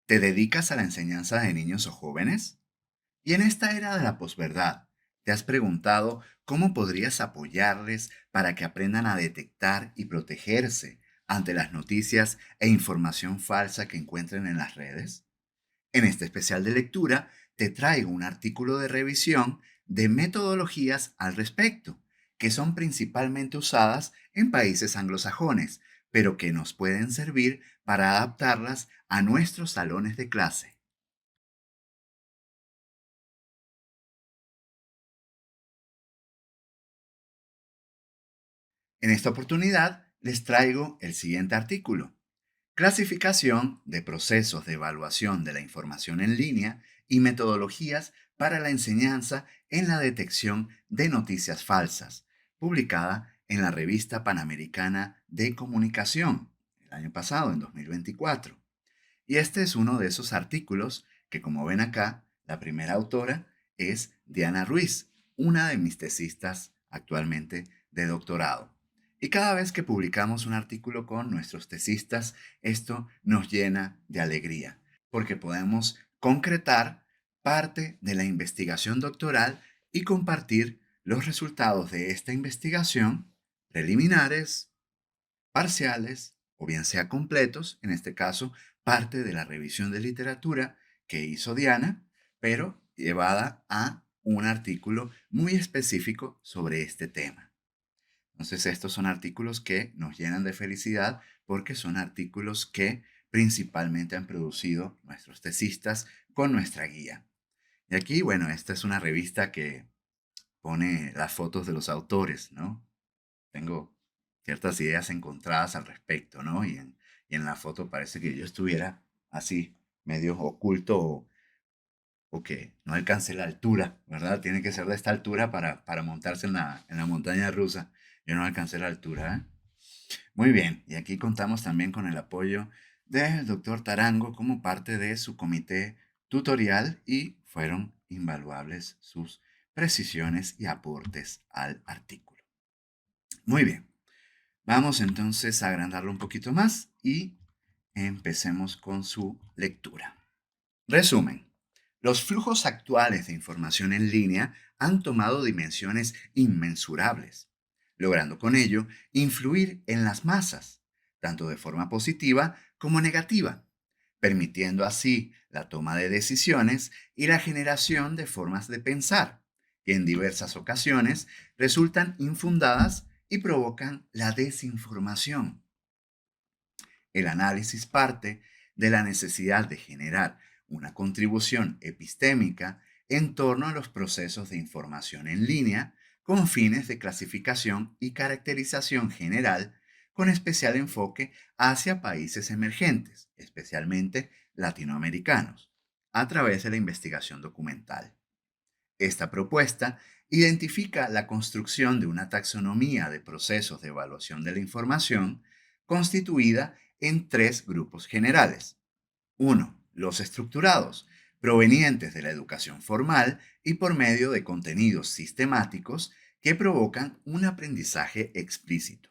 ¿Te dedicas a la enseñanza de niños o jóvenes? Y en esta era de la posverdad, ¿te has preguntado cómo podrías apoyarles para que aprendan a detectar y protegerse ante las noticias e información falsa que encuentren en las redes? En este especial de lectura te traigo un artículo de revisión de metodologías al respecto, que son principalmente usadas en países anglosajones, pero que nos pueden servir para adaptarlas a nuestros salones de clase. En esta oportunidad les traigo el siguiente artículo: clasificación de procesos de evaluación de la información en línea y metodologías para la enseñanza en la detección de noticias falsas, publicada en la Revista Panamericana de Comunicación el año pasado, en 2024. Y este es uno de esos artículos que, como ven acá, la primera autora es Diana Ruiz, una de mis tesistas actualmente de doctorado. Y cada vez que publicamos un artículo con nuestros tesistas, esto nos llena de alegría, porque podemos concretar parte de la investigación doctoral y compartir los resultados de esta investigación, preliminares, parciales o bien sea completos, en este caso parte de la revisión de literatura que hizo Diana, pero llevada a un artículo muy específico sobre este tema. Entonces, estos son artículos que nos llenan de felicidad porque son artículos que principalmente han producido nuestros tesistas con nuestra guía. Y aquí, bueno, esta es una revista que pone las fotos de los autores, ¿no? Tengo ciertas ideas encontradas al respecto, ¿no? Y en la foto parece que yo estuviera así, medio oculto o que no alcance la altura, ¿verdad? Tiene que ser de esta altura para montarse en la montaña rusa. Yo no alcancé la altura, ¿eh? Muy bien, y aquí contamos también con el apoyo del doctor Tarango como parte de su comité tutorial y fueron invaluables sus precisiones y aportes al artículo. Muy bien. Vamos entonces a agrandarlo un poquito más y empecemos con su lectura. Resumen. Los flujos actuales de información en línea han tomado dimensiones inmensurables, logrando con ello influir en las masas, tanto de forma positiva como negativa, permitiendo así la toma de decisiones y la generación de formas de pensar, que en diversas ocasiones resultan infundadas y provocan la desinformación. El análisis parte de la necesidad de generar una contribución epistémica en torno a los procesos de información en línea con fines de clasificación y caracterización general, con especial enfoque hacia países emergentes, especialmente latinoamericanos, a través de la investigación documental. Esta propuesta identifica la construcción de una taxonomía de procesos de evaluación de la información constituida en tres grupos generales. Uno, los estructurados, provenientes de la educación formal y por medio de contenidos sistemáticos que provocan un aprendizaje explícito.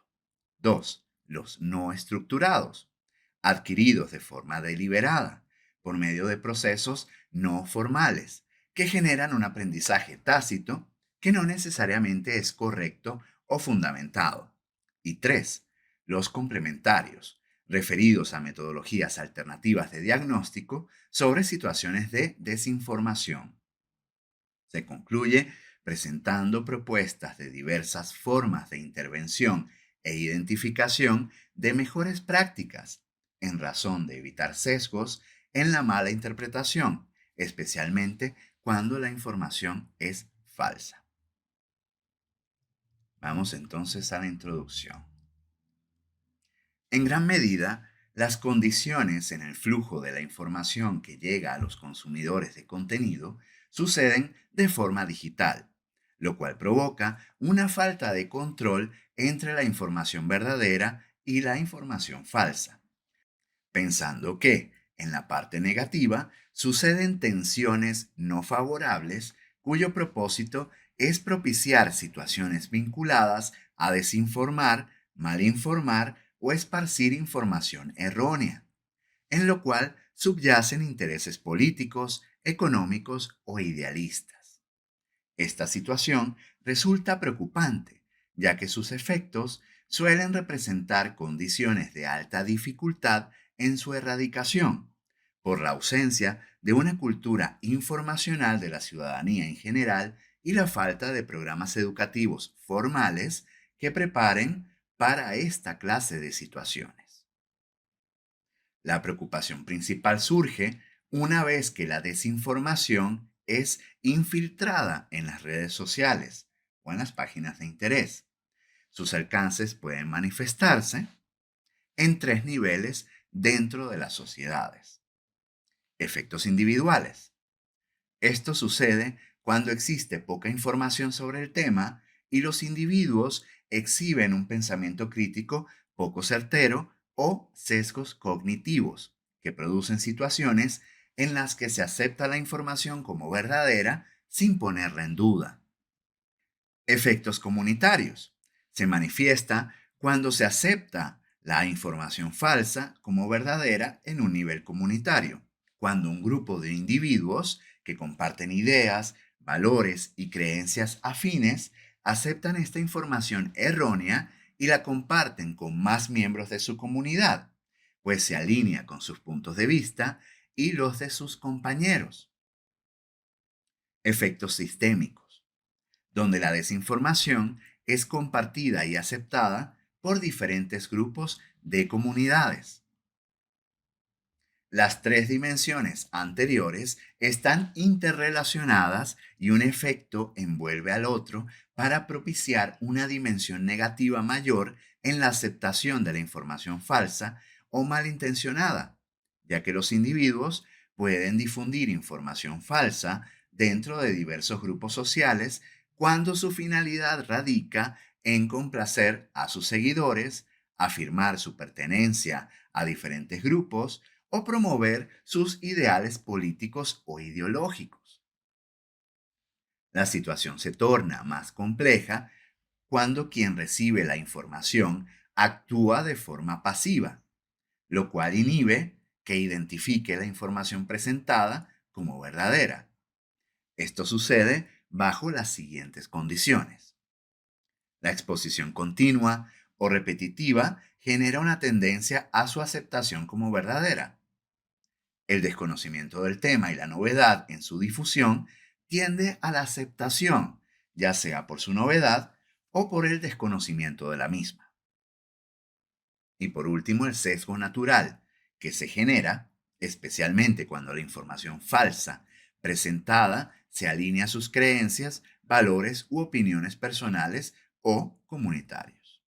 2, los no estructurados, adquiridos de forma deliberada, por medio de procesos no formales, que generan un aprendizaje tácito que no necesariamente es correcto o fundamentado. Y 3, los complementarios, referidos a metodologías alternativas de diagnóstico sobre situaciones de desinformación. Se concluye presentando propuestas de diversas formas de intervención e identificación de mejores prácticas en razón de evitar sesgos en la mala interpretación, especialmente cuando la información es falsa. Vamos entonces a la introducción. En gran medida, las condiciones en el flujo de la información que llega a los consumidores de contenido suceden de forma digital, lo cual provoca una falta de control entre la información verdadera y la información falsa, pensando que, en la parte negativa, suceden tensiones no favorables cuyo propósito es propiciar situaciones vinculadas a desinformar, malinformar o esparcir información errónea, en lo cual subyacen intereses políticos, económicos o idealistas. Esta situación resulta preocupante, ya que sus efectos suelen representar condiciones de alta dificultad en su erradicación, por la ausencia de una cultura informacional de la ciudadanía en general y la falta de programas educativos formales que preparen para esta clase de situaciones. La preocupación principal surge una vez que la desinformación es infiltrada en las redes sociales o en las páginas de interés. Sus alcances pueden manifestarse en tres niveles dentro de las sociedades. Efectos individuales. Esto sucede cuando existe poca información sobre el tema y los individuos exhiben un pensamiento crítico poco certero o sesgos cognitivos, que producen situaciones en las que se acepta la información como verdadera sin ponerla en duda. Efectos comunitarios. Se manifiesta cuando se acepta la información falsa como verdadera en un nivel comunitario, cuando un grupo de individuos que comparten ideas, valores y creencias afines aceptan esta información errónea y la comparten con más miembros de su comunidad, pues se alinea con sus puntos de vista y los de sus compañeros. Efectos sistémicos, donde la desinformación es compartida y aceptada por diferentes grupos de comunidades. Las tres dimensiones anteriores están interrelacionadas y un efecto envuelve al otro para propiciar una dimensión negativa mayor en la aceptación de la información falsa o malintencionada, ya que los individuos pueden difundir información falsa dentro de diversos grupos sociales cuando su finalidad radica en complacer a sus seguidores, afirmar su pertenencia a diferentes grupos o promover sus ideales políticos o ideológicos. La situación se torna más compleja cuando quien recibe la información actúa de forma pasiva, lo cual inhibe que identifique la información presentada como verdadera. Esto sucede bajo las siguientes condiciones. La exposición continua o repetitiva genera una tendencia a su aceptación como verdadera. El desconocimiento del tema y la novedad en su difusión tiende a la aceptación, ya sea por su novedad o por el desconocimiento de la misma. Y por último, el sesgo natural, que se genera especialmente cuando la información falsa presentada se alinea a sus creencias, valores u opiniones personales o comunitarios.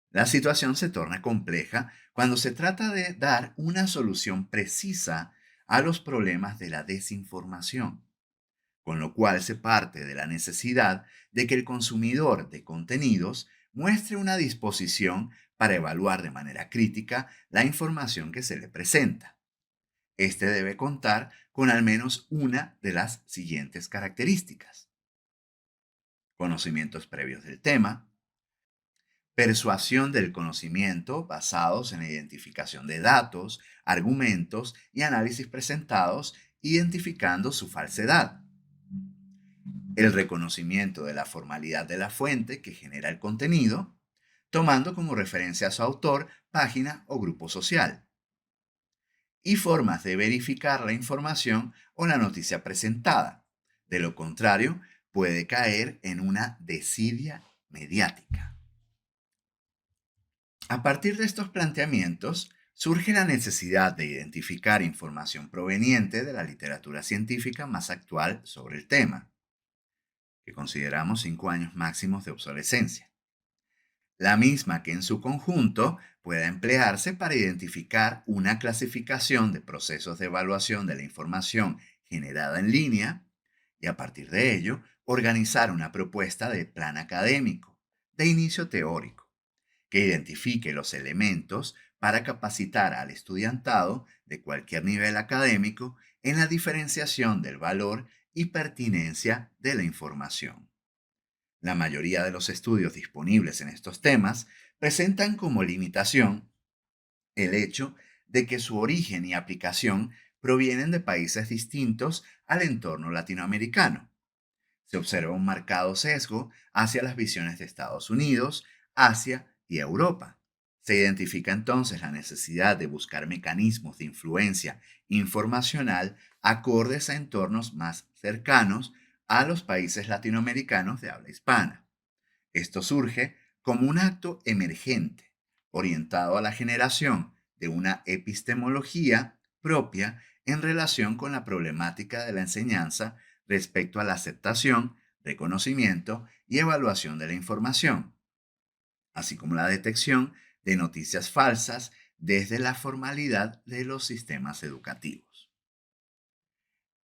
La situación se torna compleja cuando se trata de dar una solución precisa a los problemas de la desinformación, con lo cual se parte de la necesidad de que el consumidor de contenidos muestre una disposición para evaluar de manera crítica la información que se le presenta. Este debe contar con al menos una de las siguientes características: conocimientos previos del tema, persuasión del conocimiento basados en la identificación de datos, argumentos y análisis presentados, identificando su falsedad. El reconocimiento de la formalidad de la fuente que genera el contenido, tomando como referencia a su autor, página o grupo social. Y formas de verificar la información o la noticia presentada. De lo contrario, puede caer en una desidia mediática. A partir de estos planteamientos, surge la necesidad de identificar información proveniente de la literatura científica más actual sobre el tema, que consideramos 5 años máximos de obsolescencia. La misma que en su conjunto pueda emplearse para identificar una clasificación de procesos de evaluación de la información generada en línea y a partir de ello organizar una propuesta de plan académico, de inicio teórico que identifique los elementos para capacitar al estudiantado de cualquier nivel académico en la diferenciación del valor y pertinencia de la información. La mayoría de los estudios disponibles en estos temas presentan como limitación el hecho de que su origen y aplicación provienen de países distintos al entorno latinoamericano. Se observa un marcado sesgo hacia las visiones de Estados Unidos, Asia y Europa. Se identifica entonces la necesidad de buscar mecanismos de influencia informacional acordes a entornos más cercanos a los países latinoamericanos de habla hispana. Esto surge como un acto emergente, orientado a la generación de una epistemología propia en relación con la problemática de la enseñanza respecto a la aceptación, reconocimiento y evaluación de la información, así como la detección de noticias falsas desde la formalidad de los sistemas educativos.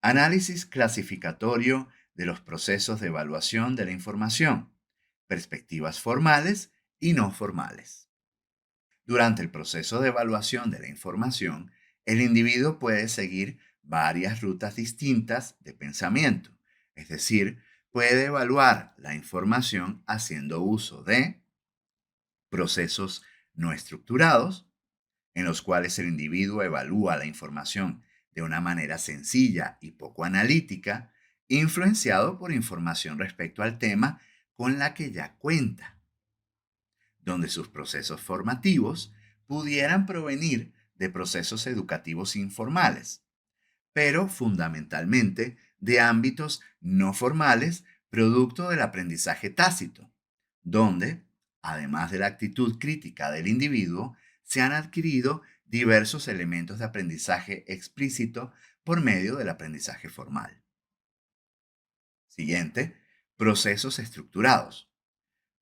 Análisis clasificatorio de los procesos de evaluación de la información, perspectivas formales y no formales. Durante el proceso de evaluación de la información, el individuo puede seguir varias rutas distintas de pensamiento, es decir, puede evaluar la información haciendo uso de procesos no estructurados, en los cuales el individuo evalúa la información de una manera sencilla y poco analítica, influenciado por información respecto al tema con la que ya cuenta, donde sus procesos formativos pudieran provenir de procesos educativos informales, pero fundamentalmente de ámbitos no formales producto del aprendizaje tácito, donde, además de la actitud crítica del individuo, se han adquirido diversos elementos de aprendizaje explícito por medio del aprendizaje formal. Siguiente, procesos estructurados.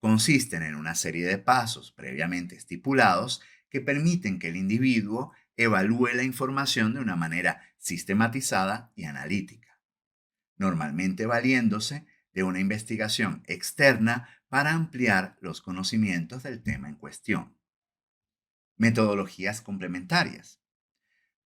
Consisten en una serie de pasos previamente estipulados que permiten que el individuo evalúe la información de una manera sistematizada y analítica, normalmente valiéndose de una investigación externa para ampliar los conocimientos del tema en cuestión. Metodologías complementarias.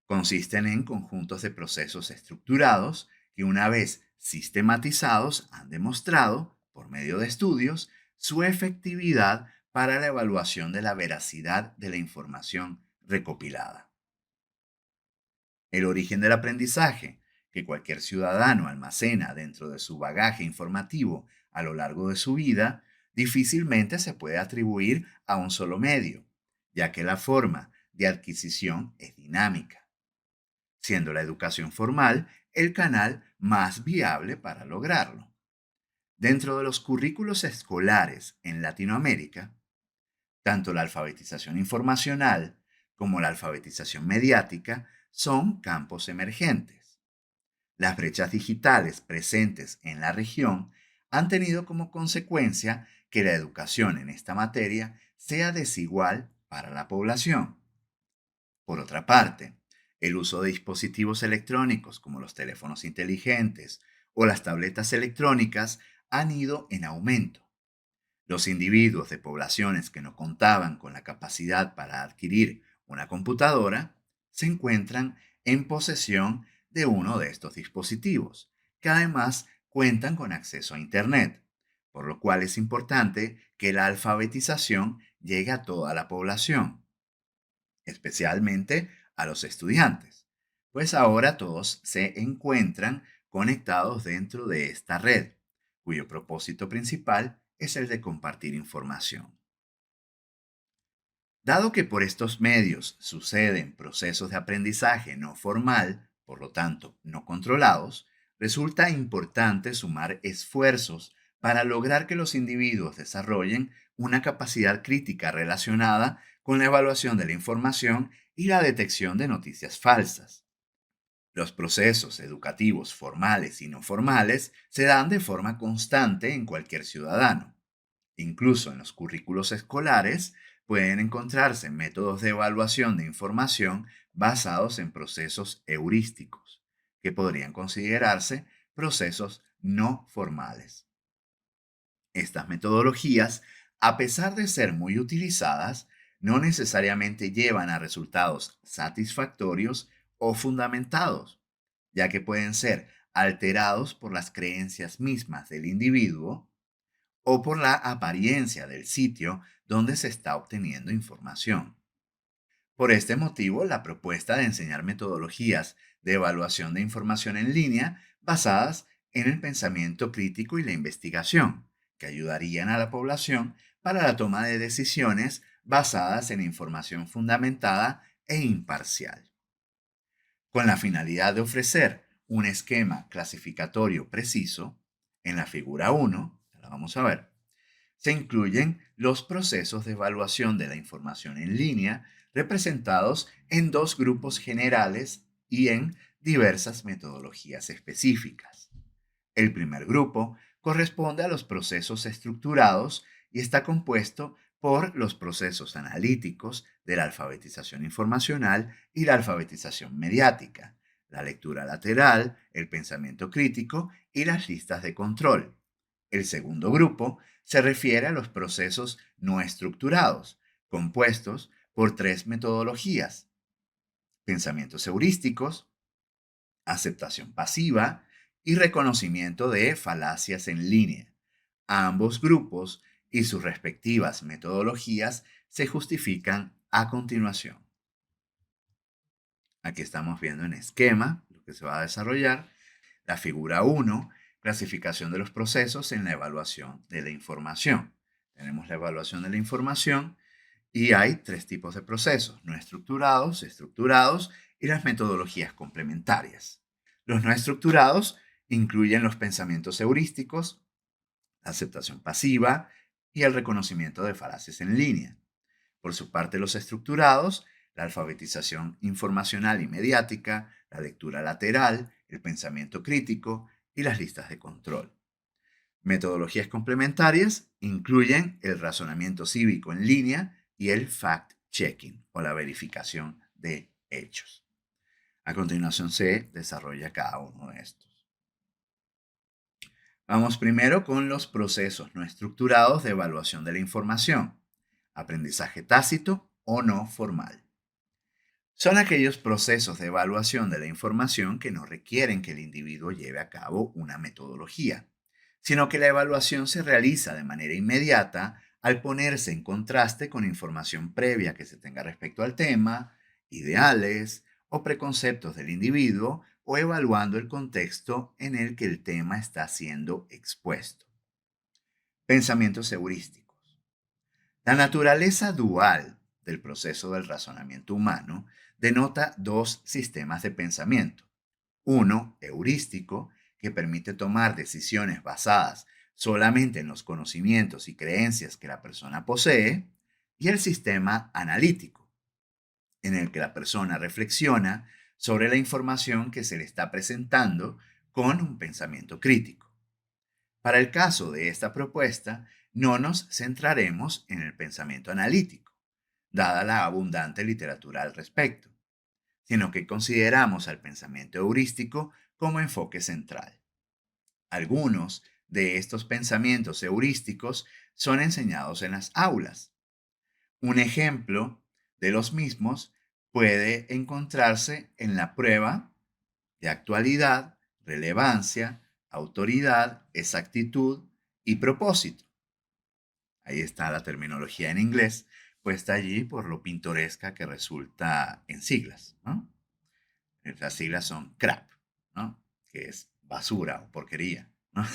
Consisten en conjuntos de procesos estructurados que una vez sistematizados han demostrado, por medio de estudios, su efectividad para la evaluación de la veracidad de la información recopilada. El origen del aprendizaje, que cualquier ciudadano almacena dentro de su bagaje informativo a lo largo de su vida, difícilmente se puede atribuir a un solo medio, ya que la forma de adquisición es dinámica, siendo la educación formal el canal más viable para lograrlo. Dentro de los currículos escolares en Latinoamérica, tanto la alfabetización informacional como la alfabetización mediática son campos emergentes. Las brechas digitales presentes en la región han tenido como consecuencia que la educación en esta materia sea desigual para la población. Por otra parte, el uso de dispositivos electrónicos como los teléfonos inteligentes o las tabletas electrónicas han ido en aumento. Los individuos de poblaciones que no contaban con la capacidad para adquirir una computadora se encuentran en posesión de uno de estos dispositivos, que además cuentan con acceso a Internet, por lo cual es importante que la alfabetización llegue a toda la población, especialmente a los estudiantes, pues ahora todos se encuentran conectados dentro de esta red, cuyo propósito principal es el de compartir información. Dado que por estos medios suceden procesos de aprendizaje no formal, por lo tanto no controlados, resulta importante sumar esfuerzos para lograr que los individuos desarrollen una capacidad crítica relacionada con la evaluación de la información y la detección de noticias falsas. Los procesos educativos formales y no formales se dan de forma constante en cualquier ciudadano. Incluso en los currículos escolares pueden encontrarse métodos de evaluación de información basados en procesos heurísticos, que podrían considerarse procesos no formales. Estas metodologías, a pesar de ser muy utilizadas, no necesariamente llevan a resultados satisfactorios o fundamentados, ya que pueden ser alterados por las creencias mismas del individuo o por la apariencia del sitio donde se está obteniendo información. Por este motivo, la propuesta de enseñar metodologías de evaluación de información en línea basadas en el pensamiento crítico y la investigación, que ayudarían a la población para la toma de decisiones basadas en información fundamentada e imparcial. Con la finalidad de ofrecer un esquema clasificatorio preciso, en la figura 1, la vamos a ver, se incluyen los procesos de evaluación de la información en línea representados en dos grupos generales y en diversas metodologías específicas. El primer grupo corresponde a los procesos estructurados y está compuesto por los procesos analíticos de la alfabetización informacional y la alfabetización mediática, la lectura lateral, el pensamiento crítico y las listas de control. El segundo grupo se refiere a los procesos no estructurados, compuestos por tres metodologías: pensamientos heurísticos, aceptación pasiva y reconocimiento de falacias en línea. Ambos grupos y sus respectivas metodologías se justifican a continuación. Aquí estamos viendo en esquema lo que se va a desarrollar. La figura 1, clasificación de los procesos en la evaluación de la información. Tenemos la evaluación de la información y hay tres tipos de procesos: no estructurados, estructurados y las metodologías complementarias. Los no estructurados incluyen los pensamientos heurísticos, la aceptación pasiva y el reconocimiento de falacias en línea. Por su parte, los estructurados, la alfabetización informacional y mediática, la lectura lateral, el pensamiento crítico y las listas de control. Metodologías complementarias incluyen el razonamiento cívico en línea y el fact-checking o la verificación de hechos. A continuación se desarrolla cada uno de estos. Vamos primero con los procesos no estructurados de evaluación de la información. Aprendizaje tácito o no formal. Son aquellos procesos de evaluación de la información que no requieren que el individuo lleve a cabo una metodología, sino que la evaluación se realiza de manera inmediata al ponerse en contraste con información previa que se tenga respecto al tema, ideales o preconceptos del individuo, o evaluando el contexto en el que el tema está siendo expuesto. Pensamientos heurísticos. La naturaleza dual del proceso del razonamiento humano denota dos sistemas de pensamiento: uno heurístico, que permite tomar decisiones basadas solamente en los conocimientos y creencias que la persona posee, y el sistema analítico, en el que la persona reflexiona sobre la información que se le está presentando con un pensamiento crítico. Para el caso de esta propuesta, no nos centraremos en el pensamiento analítico, dada la abundante literatura al respecto, sino que consideramos al pensamiento heurístico como enfoque central. Algunos de estos pensamientos heurísticos son enseñados en las aulas. Un ejemplo de los mismos puede encontrarse en la prueba de actualidad, relevancia, autoridad, exactitud y propósito. Ahí está la terminología en inglés, puesta allí por lo pintoresca que resulta en siglas, ¿no? Las siglas son CRAP, ¿no? Que es basura o porquería, ¿no?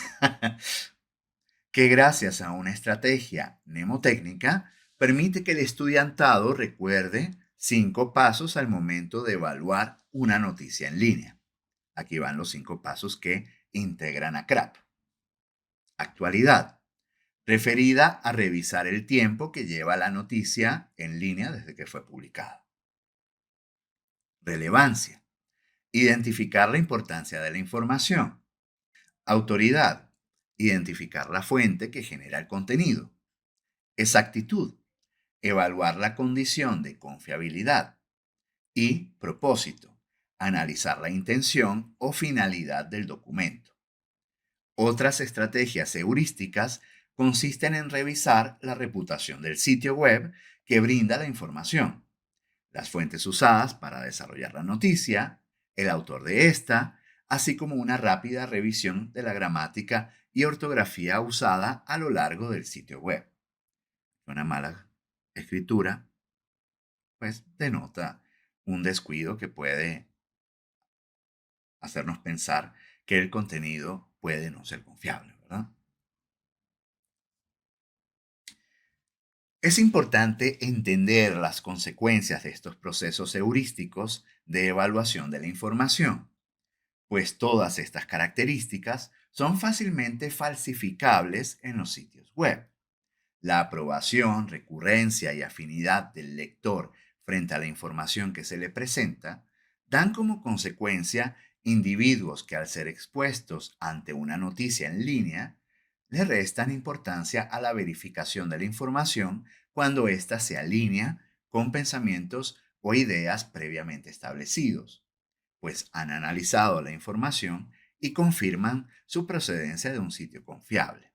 Que gracias a una estrategia mnemotécnica permite que el estudiantado recuerde 5 pasos al momento de evaluar una noticia en línea. Aquí van los 5 pasos que integran a CRAP. Actualidad, referida a revisar el tiempo que lleva la noticia en línea desde que fue publicada. Relevancia, identificar la importancia de la información. Autoridad, identificar la fuente que genera el contenido. Exactitud, evaluar la condición de confiabilidad. Y propósito, analizar la intención o finalidad del documento. Otras estrategias heurísticas consisten en revisar la reputación del sitio web que brinda la información, las fuentes usadas para desarrollar la noticia, el autor de esta, así como una rápida revisión de la gramática y ortografía usada a lo largo del sitio web. Una mala escritura pues denota un descuido que puede hacernos pensar que el contenido puede no ser confiable, ¿verdad? Es importante entender las consecuencias de estos procesos heurísticos de evaluación de la información, pues todas estas características son fácilmente falsificables en los sitios web. La aprobación, recurrencia y afinidad del lector frente a la información que se le presenta dan como consecuencia individuos que al ser expuestos ante una noticia en línea, le restan importancia a la verificación de la información cuando ésta se alinea con pensamientos o ideas previamente establecidos, pues han analizado la información y confirman su procedencia de un sitio confiable.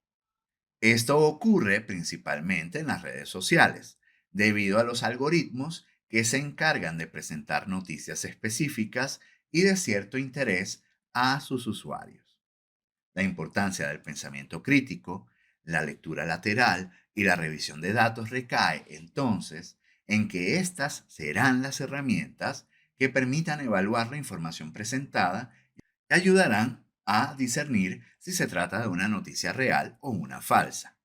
Esto ocurre principalmente en las redes sociales, debido a los algoritmos que se encargan de presentar noticias específicas y de cierto interés a sus usuarios. La importancia del pensamiento crítico, la lectura lateral y la revisión de datos recae entonces en que estas serán las herramientas que permitan evaluar la información presentada y ayudarán a discernir si se trata de una noticia real o una falsa.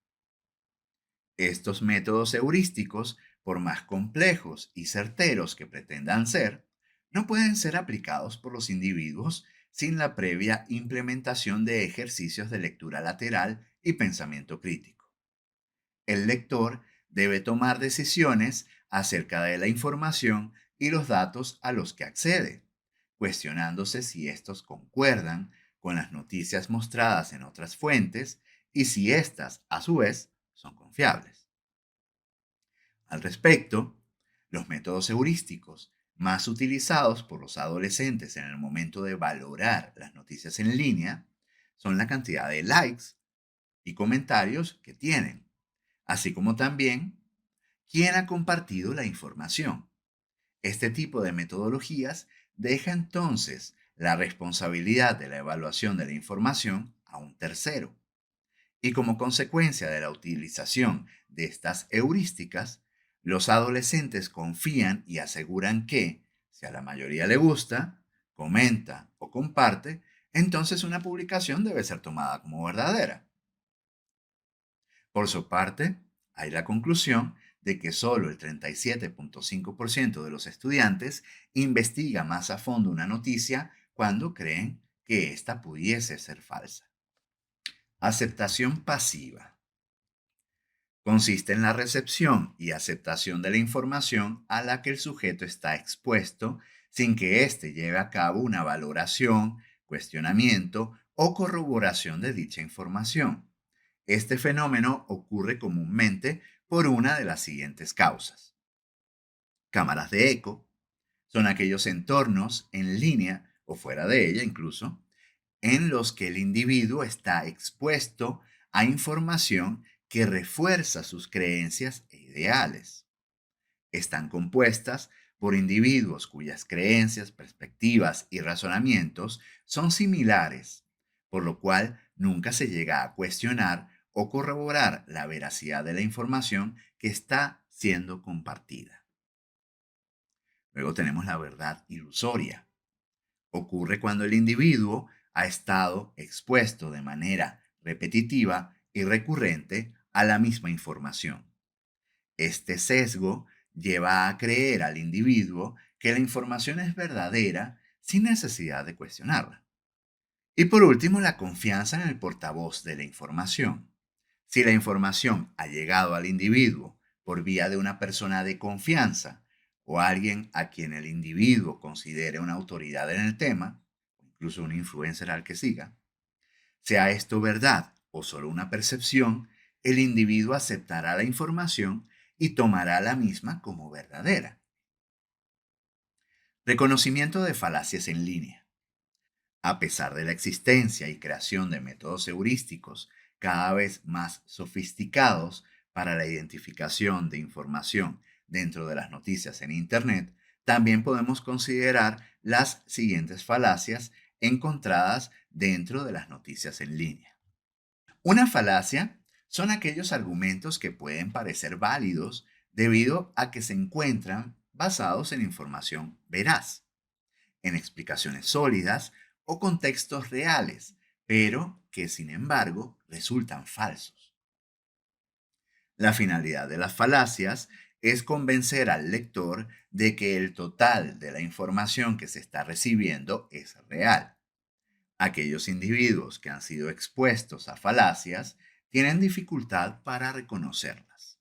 Estos métodos heurísticos, por más complejos y certeros que pretendan ser, no pueden ser aplicados por los individuos sin la previa implementación de ejercicios de lectura lateral y pensamiento crítico. El lector debe tomar decisiones acerca de la información y los datos a los que accede, cuestionándose si estos concuerdan con las noticias mostradas en otras fuentes y si éstas, a su vez, son confiables. Al respecto, los métodos heurísticos más utilizados por los adolescentes en el momento de valorar las noticias en línea son la cantidad de likes y comentarios que tienen, así como también quién ha compartido la información. Este tipo de metodologías deja entonces la responsabilidad de la evaluación de la información a un tercero. Y como consecuencia de la utilización de estas heurísticas, los adolescentes confían y aseguran que, si a la mayoría le gusta, comenta o comparte, entonces una publicación debe ser tomada como verdadera. Por su parte, hay la conclusión de que solo el 37,5% de los estudiantes investiga más a fondo una noticia cuando creen que ésta pudiese ser falsa. Aceptación pasiva. Consiste en la recepción y aceptación de la información a la que el sujeto está expuesto sin que éste lleve a cabo una valoración, cuestionamiento o corroboración de dicha información. Este fenómeno ocurre comúnmente por una de las siguientes causas. Cámaras de eco son aquellos entornos en línea o fuera de ella incluso en los que el individuo está expuesto a información que refuerza sus creencias e ideales. Están compuestas por individuos cuyas creencias, perspectivas y razonamientos son similares, por lo cual nunca se llega a cuestionar o corroborar la veracidad de la información que está siendo compartida. Luego tenemos la verdad ilusoria. Ocurre cuando el individuo ha estado expuesto de manera repetitiva y recurrente a la misma información. Este sesgo lleva a creer al individuo que la información es verdadera sin necesidad de cuestionarla. Y por último, la confianza en el portavoz de la información. Si la información ha llegado al individuo por vía de una persona de confianza o alguien a quien el individuo considere una autoridad en el tema, o incluso un influencer al que siga, sea esto verdad o solo una percepción, el individuo aceptará la información y tomará la misma como verdadera. Reconocimiento de falacias en línea. A pesar de la existencia y creación de métodos heurísticos cada vez más sofisticados para la identificación de información dentro de las noticias en Internet, también podemos considerar las siguientes falacias encontradas dentro de las noticias en línea. Una falacia son aquellos argumentos que pueden parecer válidos debido a que se encuentran basados en información veraz, en explicaciones sólidas o contextos reales, pero que sin embargo resultan falsos. La finalidad de las falacias es convencer al lector de que el total de la información que se está recibiendo es real. Aquellos individuos que han sido expuestos a falacias tienen dificultad para reconocerlas.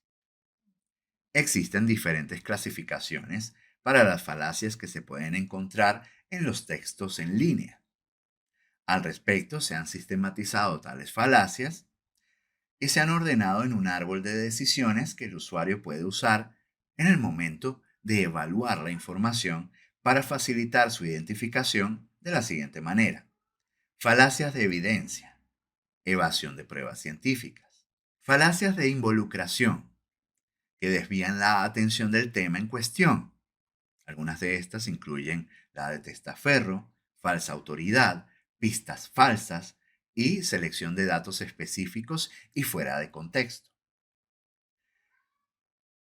Existen diferentes clasificaciones para las falacias que se pueden encontrar en los textos en línea. Al respecto, se han sistematizado tales falacias y se han ordenado en un árbol de decisiones que el usuario puede usar en el momento de evaluar la información para facilitar su identificación de la siguiente manera. Falacias de evidencia, evasión de pruebas científicas. Falacias de involucración, que desvían la atención del tema en cuestión. Algunas de estas incluyen la de testaferro, falsa autoridad, pistas falsas y selección de datos específicos y fuera de contexto.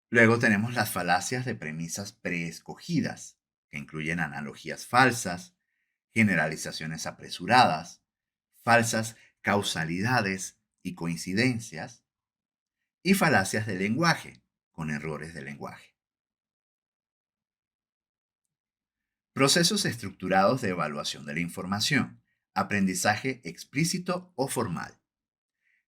Luego tenemos las falacias de premisas preescogidas, que incluyen analogías falsas, generalizaciones apresuradas, falsas causalidades y coincidencias, y falacias de lenguaje, con errores de lenguaje. Procesos estructurados de evaluación de la información, aprendizaje explícito o formal.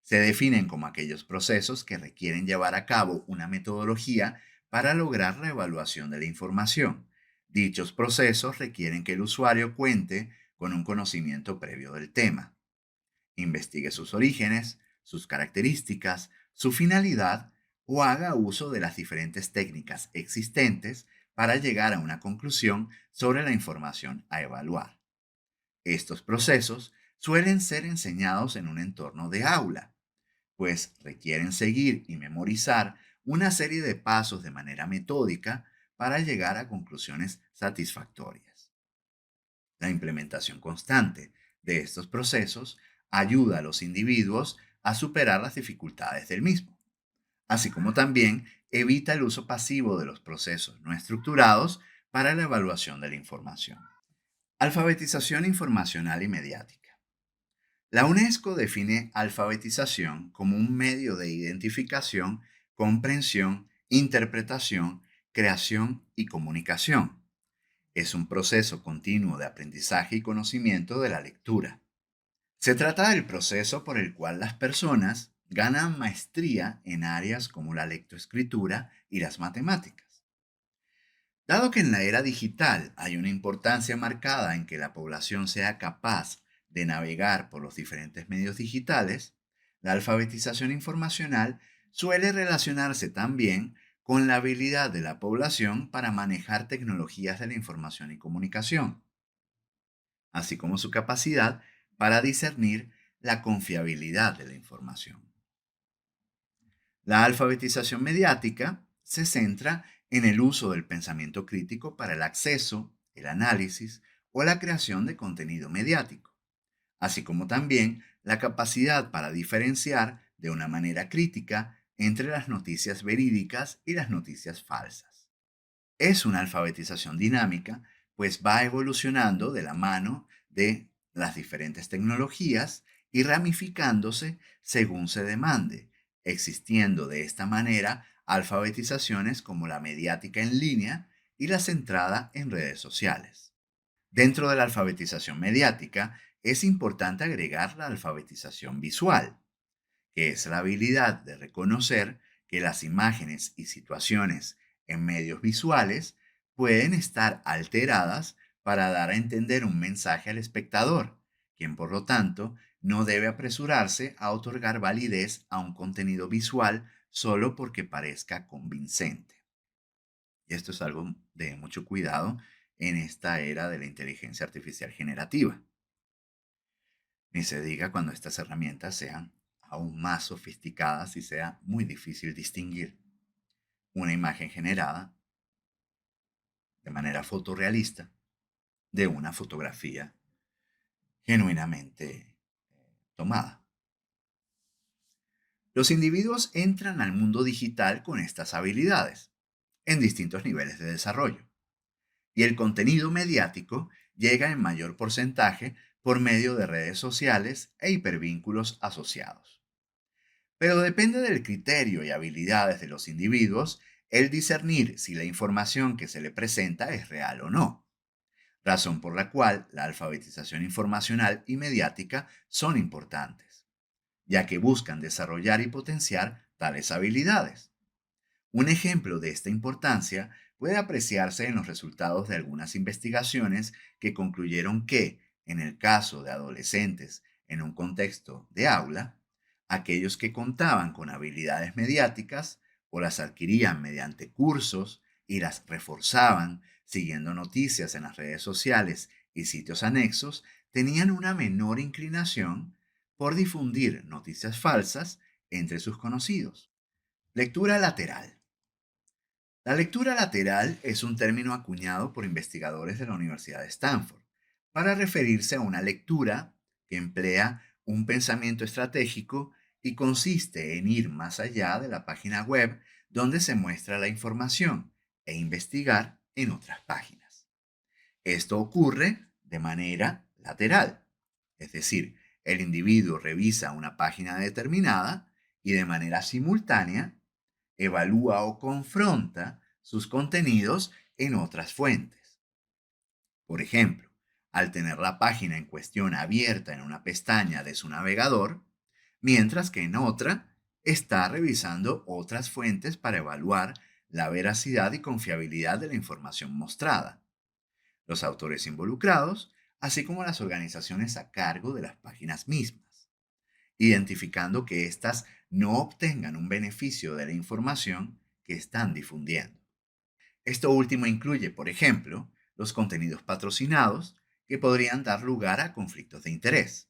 Se definen como aquellos procesos que requieren llevar a cabo una metodología para lograr la evaluación de la información. Dichos procesos requieren que el usuario cuente con un conocimiento previo del tema, investigue sus orígenes, sus características, su finalidad o haga uso de las diferentes técnicas existentes para llegar a una conclusión sobre la información a evaluar. Estos procesos suelen ser enseñados en un entorno de aula, pues requieren seguir y memorizar una serie de pasos de manera metódica para llegar a conclusiones satisfactorias. La implementación constante de estos procesos ayuda a los individuos a superar las dificultades del mismo, así como también evita el uso pasivo de los procesos no estructurados para la evaluación de la información. Alfabetización informacional y mediática. La UNESCO define alfabetización como un medio de identificación, comprensión, interpretación, creación y comunicación. Es un proceso continuo de aprendizaje y conocimiento de la lectura. Se trata del proceso por el cual las personas ganan maestría en áreas como la lectoescritura y las matemáticas. Dado que en la era digital hay una importancia marcada en que la población sea capaz de navegar por los diferentes medios digitales, la alfabetización informacional suele relacionarse también con la habilidad de la población para manejar tecnologías de la información y comunicación, así como su capacidad para discernir la confiabilidad de la información. La alfabetización mediática se centra en el uso del pensamiento crítico para el acceso, el análisis o la creación de contenido mediático, así como también la capacidad para diferenciar de una manera crítica entre las noticias verídicas y las noticias falsas. Es una alfabetización dinámica, pues va evolucionando de la mano de las diferentes tecnologías y ramificándose según se demande, existiendo de esta manera alfabetizaciones como la mediática en línea y la centrada en redes sociales. Dentro de la alfabetización mediática es importante agregar la alfabetización visual, que es la habilidad de reconocer que las imágenes y situaciones en medios visuales pueden estar alteradas para dar a entender un mensaje al espectador, quien por lo tanto no debe apresurarse a otorgar validez a un contenido visual solo porque parezca convincente. Y esto es algo de mucho cuidado en esta era de la inteligencia artificial generativa. Ni se diga cuando estas herramientas sean aún más sofisticadas y sea muy difícil distinguir una imagen generada de manera fotorrealista de una fotografía genuinamente tomada. Los individuos entran al mundo digital con estas habilidades, en distintos niveles de desarrollo. Y el contenido mediático llega en mayor porcentaje por medio de redes sociales e hipervínculos asociados. Pero depende del criterio y habilidades de los individuos el discernir si la información que se le presenta es real o no, razón por la cual la alfabetización informacional y mediática son importantes, ya que buscan desarrollar y potenciar tales habilidades. Un ejemplo de esta importancia puede apreciarse en los resultados de algunas investigaciones que concluyeron que, en el caso de adolescentes en un contexto de aula, aquellos que contaban con habilidades mediáticas o las adquirían mediante cursos y las reforzaban siguiendo noticias en las redes sociales y sitios anexos, tenían una menor inclinación por difundir noticias falsas entre sus conocidos. Lectura lateral. La lectura lateral es un término acuñado por investigadores de la Universidad de Stanford para referirse a una lectura que emplea un pensamiento estratégico y consiste en ir más allá de la página web donde se muestra la información e investigar en otras páginas. Esto ocurre de manera lateral, es decir, el individuo revisa una página determinada y de manera simultánea evalúa o confronta sus contenidos en otras fuentes. Por ejemplo, al tener la página en cuestión abierta en una pestaña de su navegador, mientras que en otra está revisando otras fuentes para evaluar la veracidad y confiabilidad de la información mostrada, los autores involucrados, así como las organizaciones a cargo de las páginas mismas, identificando que éstas no obtengan un beneficio de la información que están difundiendo. Esto último incluye, por ejemplo, los contenidos patrocinados que podrían dar lugar a conflictos de interés.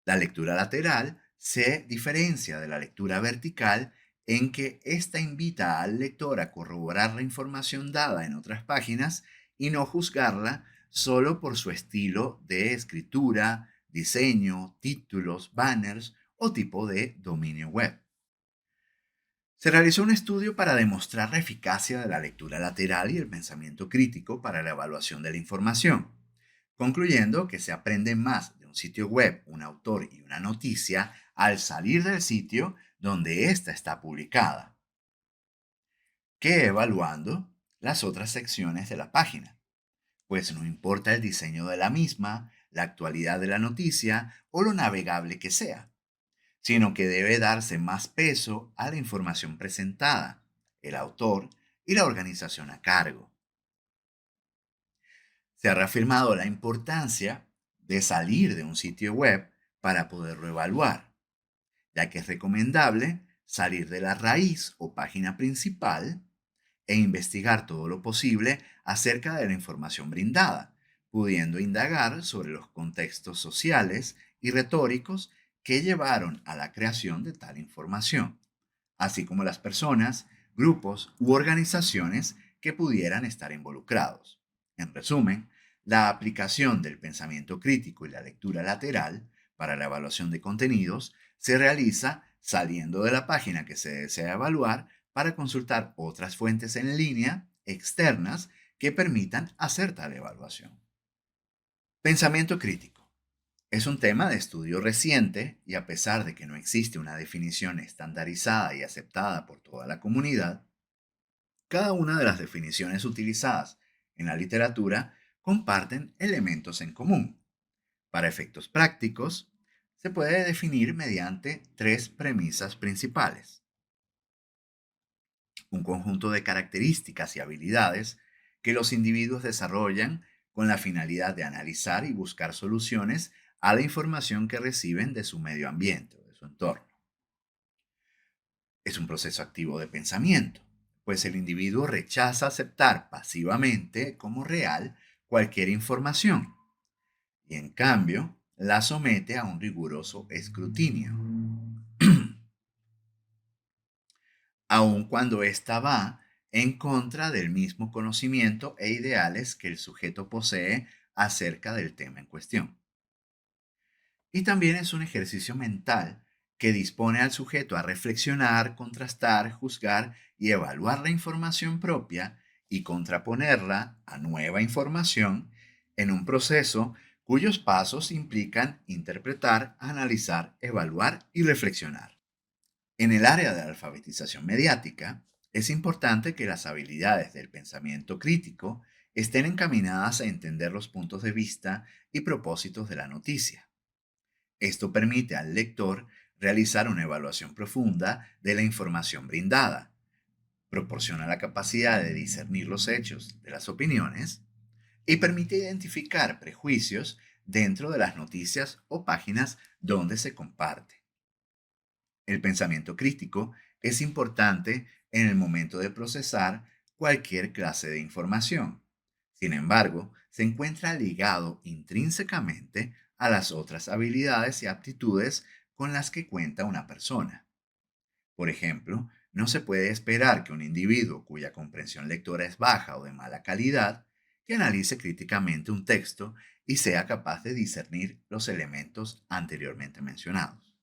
La lectura lateral se diferencia de la lectura vertical en que ésta invita al lector a corroborar la información dada en otras páginas y no juzgarla solo por su estilo de escritura, diseño, títulos, banners o tipo de dominio web. Se realizó un estudio para demostrar la eficacia de la lectura lateral y el pensamiento crítico para la evaluación de la información, concluyendo que se aprende más de un sitio web, un autor y una noticia al salir del sitio donde ésta está publicada, que evaluando las otras secciones de la página, pues no importa el diseño de la misma, la actualidad de la noticia o lo navegable que sea, sino que debe darse más peso a la información presentada, el autor y la organización a cargo. Se ha reafirmado la importancia de salir de un sitio web para poderlo evaluar, ya que es recomendable salir de la raíz o página principal e investigar todo lo posible acerca de la información brindada, pudiendo indagar sobre los contextos sociales y retóricos que llevaron a la creación de tal información, así como las personas, grupos u organizaciones que pudieran estar involucrados. En resumen, la aplicación del pensamiento crítico y la lectura lateral para la evaluación de contenidos se realiza saliendo de la página que se desea evaluar para consultar otras fuentes en línea externas que permitan hacer tal evaluación. Pensamiento crítico. Es un tema de estudio reciente y a pesar de que no existe una definición estandarizada y aceptada por toda la comunidad, cada una de las definiciones utilizadas en la literatura comparten elementos en común. Para efectos prácticos, se puede definir mediante tres premisas principales: un conjunto de características y habilidades que los individuos desarrollan con la finalidad de analizar y buscar soluciones a la información que reciben de su medio ambiente o de su entorno. Es un proceso activo de pensamiento, pues el individuo rechaza aceptar pasivamente como real cualquier información y en cambio la somete a un riguroso escrutinio, aun cuando ésta va en contra del mismo conocimiento e ideales que el sujeto posee acerca del tema en cuestión. Y también es un ejercicio mental que dispone al sujeto a reflexionar, contrastar, juzgar y evaluar la información propia y contraponerla a nueva información en un proceso cuyos pasos implican interpretar, analizar, evaluar y reflexionar. En el área de la alfabetización mediática, es importante que las habilidades del pensamiento crítico estén encaminadas a entender los puntos de vista y propósitos de la noticia. Esto permite al lector realizar una evaluación profunda de la información brindada, proporciona la capacidad de discernir los hechos de las opiniones y permite identificar prejuicios dentro de las noticias o páginas donde se comparte. El pensamiento crítico es importante en el momento de procesar cualquier clase de información. Sin embargo, se encuentra ligado intrínsecamente a las otras habilidades y aptitudes con las que cuenta una persona. Por ejemplo, no se puede esperar que un individuo cuya comprensión lectora es baja o de mala calidad, que analice críticamente un texto y sea capaz de discernir los elementos anteriormente mencionados.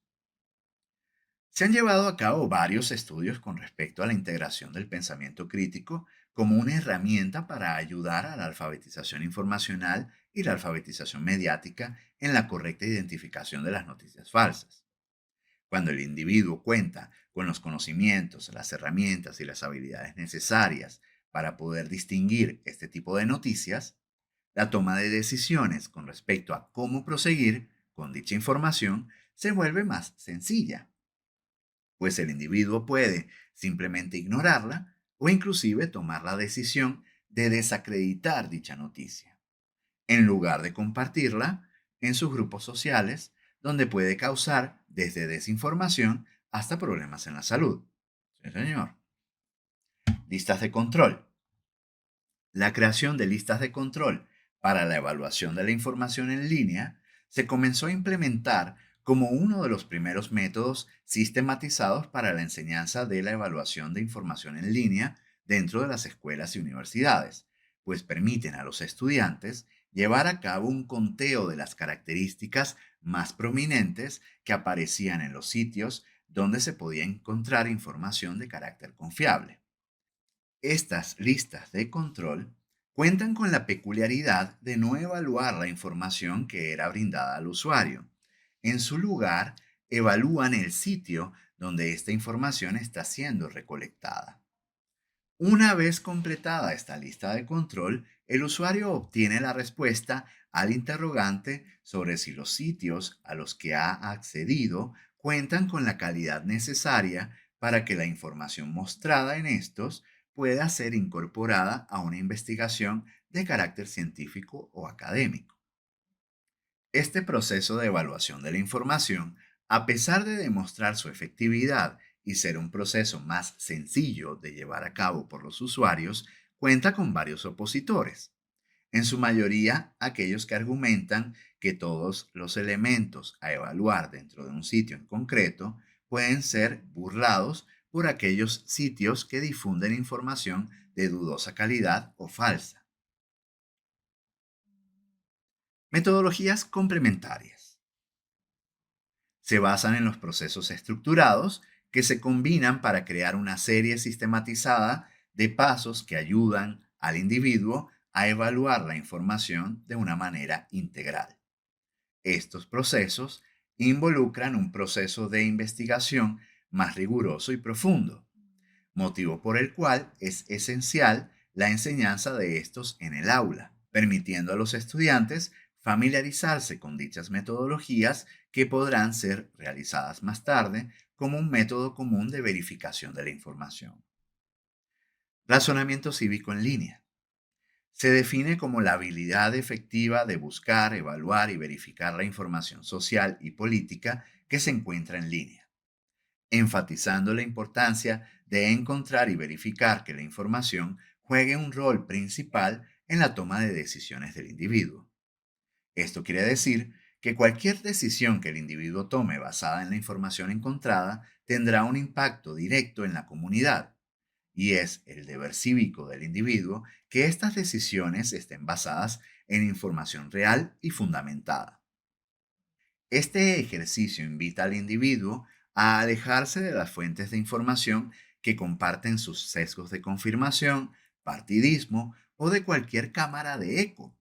Se han llevado a cabo varios estudios con respecto a la integración del pensamiento crítico como una herramienta para ayudar a la alfabetización informacional y la alfabetización mediática en la correcta identificación de las noticias falsas. Cuando el individuo cuenta con los conocimientos, las herramientas y las habilidades necesarias para poder distinguir este tipo de noticias, la toma de decisiones con respecto a cómo proseguir con dicha información se vuelve más sencilla, pues el individuo puede simplemente ignorarla o inclusive tomar la decisión de desacreditar dicha noticia, en lugar de compartirla en sus grupos sociales, donde puede causar desde desinformación hasta problemas en la salud. Sí, señor. Listas de control. La creación de listas de control para la evaluación de la información en línea se comenzó a implementar como uno de los primeros métodos sistematizados para la enseñanza de la evaluación de información en línea dentro de las escuelas y universidades, pues permiten a los estudiantes llevar a cabo un conteo de las características más prominentes que aparecían en los sitios donde se podía encontrar información de carácter confiable. Estas listas de control cuentan con la peculiaridad de no evaluar la información que era brindada al usuario. En su lugar, evalúan el sitio donde esta información está siendo recolectada. Una vez completada esta lista de control, el usuario obtiene la respuesta al interrogante sobre si los sitios a los que ha accedido cuentan con la calidad necesaria para que la información mostrada en estos pueda ser incorporada a una investigación de carácter científico o académico. Este proceso de evaluación de la información, a pesar de demostrar su efectividad y ser un proceso más sencillo de llevar a cabo por los usuarios, cuenta con varios opositores. En su mayoría, aquellos que argumentan que todos los elementos a evaluar dentro de un sitio en concreto pueden ser burlados por aquellos sitios que difunden información de dudosa calidad o falsa. Metodologías complementarias. Se basan en los procesos estructurados que se combinan para crear una serie sistematizada de pasos que ayudan al individuo a evaluar la información de una manera integral. Estos procesos involucran un proceso de investigación más riguroso y profundo, motivo por el cual es esencial la enseñanza de estos en el aula, permitiendo a los estudiantes familiarizarse con dichas metodologías que podrán ser realizadas más tarde como un método común de verificación de la información. Razonamiento cívico en línea. Se define como la habilidad efectiva de buscar, evaluar y verificar la información social y política que se encuentra en línea, enfatizando la importancia de encontrar y verificar que la información juegue un rol principal en la toma de decisiones del individuo. Esto quiere decir que cualquier decisión que el individuo tome basada en la información encontrada tendrá un impacto directo en la comunidad, y es el deber cívico del individuo que estas decisiones estén basadas en información real y fundamentada. Este ejercicio invita al individuo a alejarse de las fuentes de información que comparten sus sesgos de confirmación, partidismo o de cualquier cámara de eco,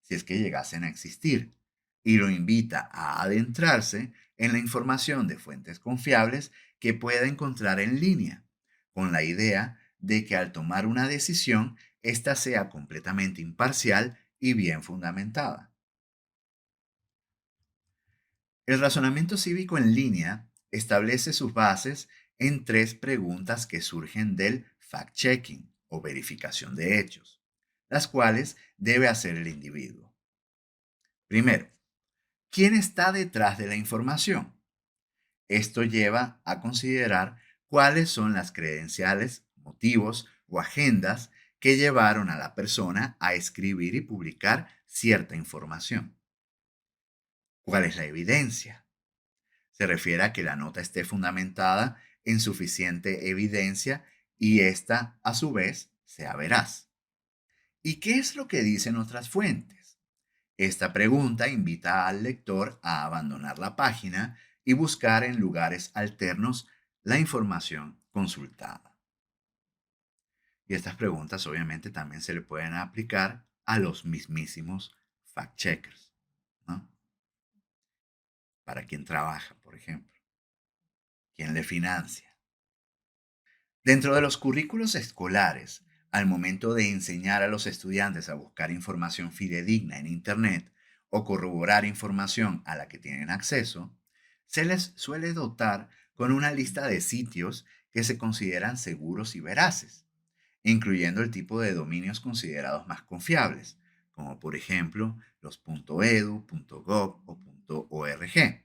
si es que llegasen a existir, y lo invita a adentrarse en la información de fuentes confiables que pueda encontrar en línea, con la idea de que al tomar una decisión, ésta sea completamente imparcial y bien fundamentada. El razonamiento cívico en línea establece sus bases en tres preguntas que surgen del fact-checking o verificación de hechos, las cuales debe hacer el individuo. Primero, ¿quién está detrás de la información? Esto lleva a considerar cuáles son las credenciales, motivos o agendas que llevaron a la persona a escribir y publicar cierta información. ¿Cuál es la evidencia? Se refiere a que la nota esté fundamentada en suficiente evidencia y ésta, a su vez, sea veraz. ¿Y qué es lo que dicen otras fuentes? Esta pregunta invita al lector a abandonar la página y buscar en lugares alternos la información consultada. Y estas preguntas obviamente también se le pueden aplicar a los mismísimos fact-checkers, ¿no? Para quien trabaja, por ejemplo, quién le financia. Dentro de los currículos escolares, al momento de enseñar a los estudiantes a buscar información fidedigna en Internet o corroborar información a la que tienen acceso, se les suele dotar con una lista de sitios que se consideran seguros y veraces, incluyendo el tipo de dominios considerados más confiables, como por ejemplo los .edu, .gov o .org.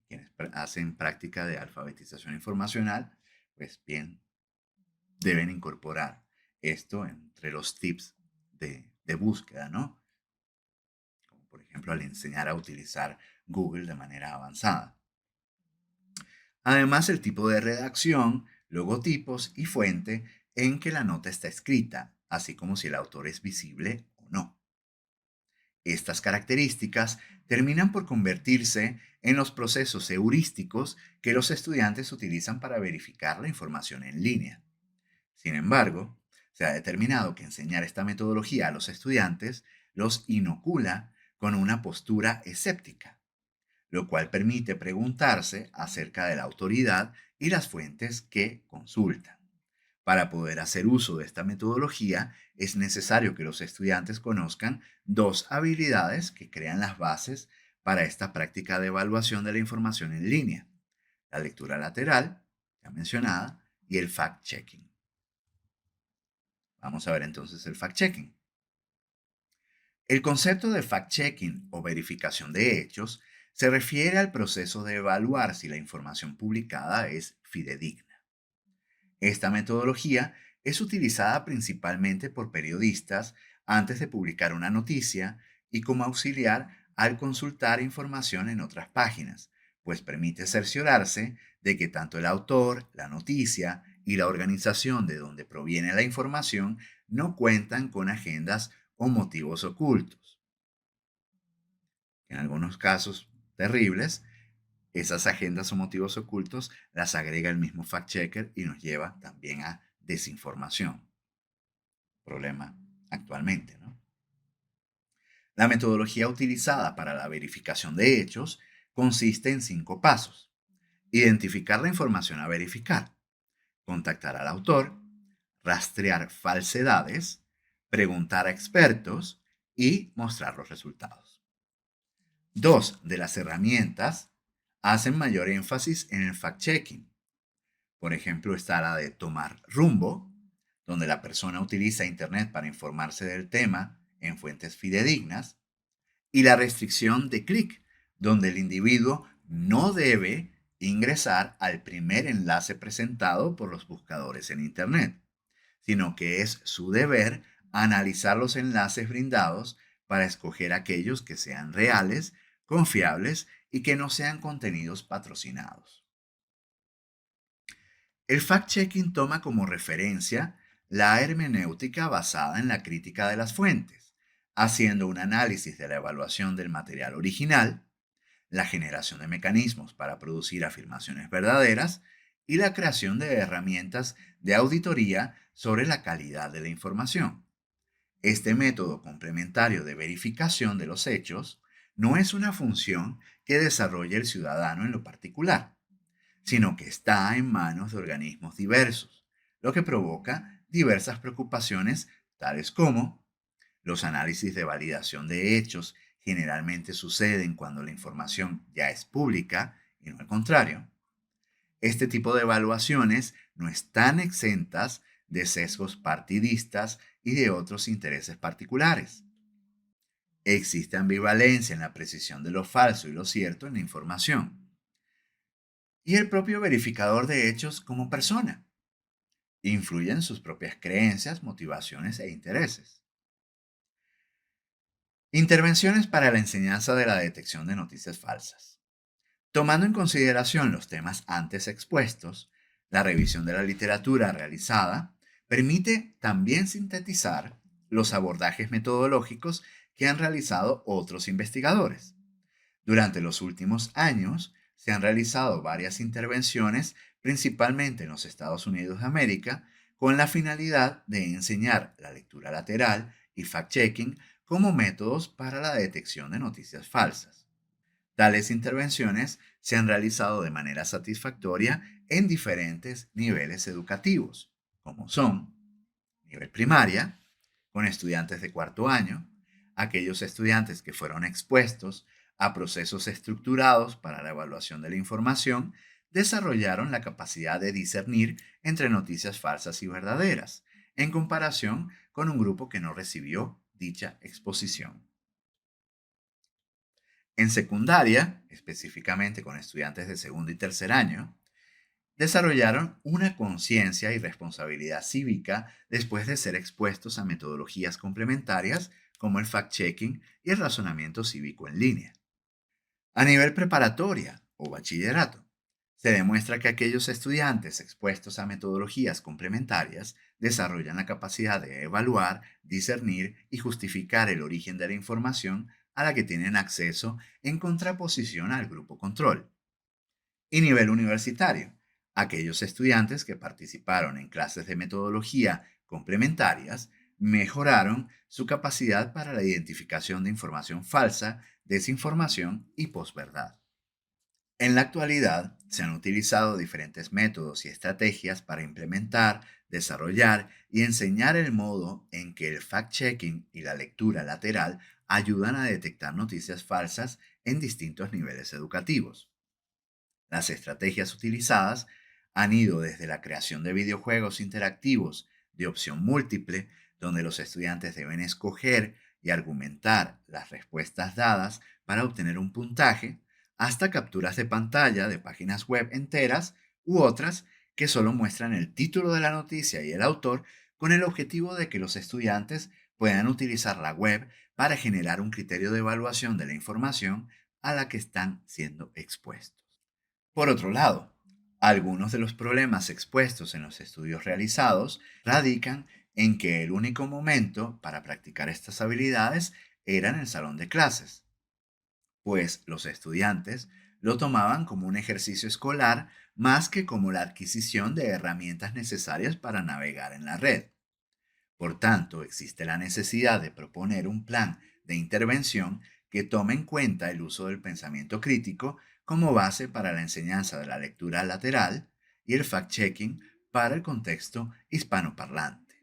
Quienes hacen práctica de alfabetización informacional, pues bien deben incorporar esto entre los tips de búsqueda, ¿no? Como por ejemplo al enseñar a utilizar Google de manera avanzada. Además, el tipo de redacción, logotipos y fuente en que la nota está escrita, así como si el autor es visible o no. Estas características terminan por convertirse en los procesos heurísticos que los estudiantes utilizan para verificar la información en línea. Sin embargo, se ha determinado que enseñar esta metodología a los estudiantes los inocula con una postura escéptica, lo cual permite preguntarse acerca de la autoridad y las fuentes que consultan. Para poder hacer uso de esta metodología, es necesario que los estudiantes conozcan dos habilidades que crean las bases para esta práctica de evaluación de la información en línea: la lectura lateral, ya mencionada, y el fact-checking. Vamos a ver entonces el fact-checking. El concepto de fact-checking o verificación de hechos se refiere al proceso de evaluar si la información publicada es fidedigna. Esta metodología es utilizada principalmente por periodistas antes de publicar una noticia y como auxiliar al consultar información en otras páginas, pues permite cerciorarse de que tanto el autor, la noticia y la organización de donde proviene la información no cuentan con agendas o motivos ocultos. En algunos casos terribles, esas agendas o motivos ocultos las agrega el mismo fact-checker y nos lleva también a desinformación. Problema actualmente, ¿no? La metodología utilizada para la verificación de hechos consiste en 5 pasos. Identificar la información a verificar, contactar al autor, rastrear falsedades, preguntar a expertos y mostrar los resultados. Dos de las herramientas hacen mayor énfasis en el fact-checking. Por ejemplo, está la de tomar rumbo, donde la persona utiliza Internet para informarse del tema en fuentes fidedignas, y la restricción de clic, donde el individuo no debe ingresar al primer enlace presentado por los buscadores en Internet, sino que es su deber analizar los enlaces brindados para escoger aquellos que sean reales, confiables y que no sean contenidos patrocinados. El fact-checking toma como referencia la hermenéutica basada en la crítica de las fuentes, haciendo un análisis de la evaluación del material original, la generación de mecanismos para producir afirmaciones verdaderas y la creación de herramientas de auditoría sobre la calidad de la información. Este método complementario de verificación de los hechos no es una función que desarrolle el ciudadano en lo particular, sino que está en manos de organismos diversos, lo que provoca diversas preocupaciones tales como los análisis de validación de hechos generalmente suceden cuando la información ya es pública y no al contrario. Este tipo de evaluaciones no están exentas de sesgos partidistas y de otros intereses particulares. Existe ambivalencia en la precisión de lo falso y lo cierto en la información. Y el propio verificador de hechos como persona influye en sus propias creencias, motivaciones e intereses. Intervenciones para la enseñanza de la detección de noticias falsas. Tomando en consideración los temas antes expuestos, la revisión de la literatura realizada permite también sintetizar los abordajes metodológicos que han realizado otros investigadores. Durante los últimos años se han realizado varias intervenciones, principalmente en los Estados Unidos de América, con la finalidad de enseñar la lectura lateral y fact-checking como métodos para la detección de noticias falsas. Tales intervenciones se han realizado de manera satisfactoria en diferentes niveles educativos, como son nivel primaria, con estudiantes de cuarto año, aquellos estudiantes que fueron expuestos a procesos estructurados para la evaluación de la información, desarrollaron la capacidad de discernir entre noticias falsas y verdaderas, en comparación con un grupo que no recibió dicha exposición. En secundaria, específicamente con estudiantes de segundo y tercer año, desarrollaron una conciencia y responsabilidad cívica después de ser expuestos a metodologías complementarias como el fact-checking y el razonamiento cívico en línea. A nivel preparatoria o bachillerato, se demuestra que aquellos estudiantes expuestos a metodologías complementarias desarrollan la capacidad de evaluar, discernir y justificar el origen de la información a la que tienen acceso en contraposición al grupo control. Y nivel universitario, aquellos estudiantes que participaron en clases de metodología complementarias mejoraron su capacidad para la identificación de información falsa, desinformación y posverdad. En la actualidad, se han utilizado diferentes métodos y estrategias para implementar, desarrollar y enseñar el modo en que el fact-checking y la lectura lateral ayudan a detectar noticias falsas en distintos niveles educativos. Las estrategias utilizadas han ido desde la creación de videojuegos interactivos de opción múltiple, donde los estudiantes deben escoger y argumentar las respuestas dadas para obtener un puntaje, hasta capturas de pantalla de páginas web enteras u otras que solo muestran el título de la noticia y el autor con el objetivo de que los estudiantes puedan utilizar la web para generar un criterio de evaluación de la información a la que están siendo expuestos. Por otro lado, algunos de los problemas expuestos en los estudios realizados radican en que el único momento para practicar estas habilidades era en el salón de clases, pues los estudiantes lo tomaban como un ejercicio escolar más que como la adquisición de herramientas necesarias para navegar en la red. Por tanto, existe la necesidad de proponer un plan de intervención que tome en cuenta el uso del pensamiento crítico como base para la enseñanza de la lectura lateral y el fact-checking para el contexto hispanoparlante.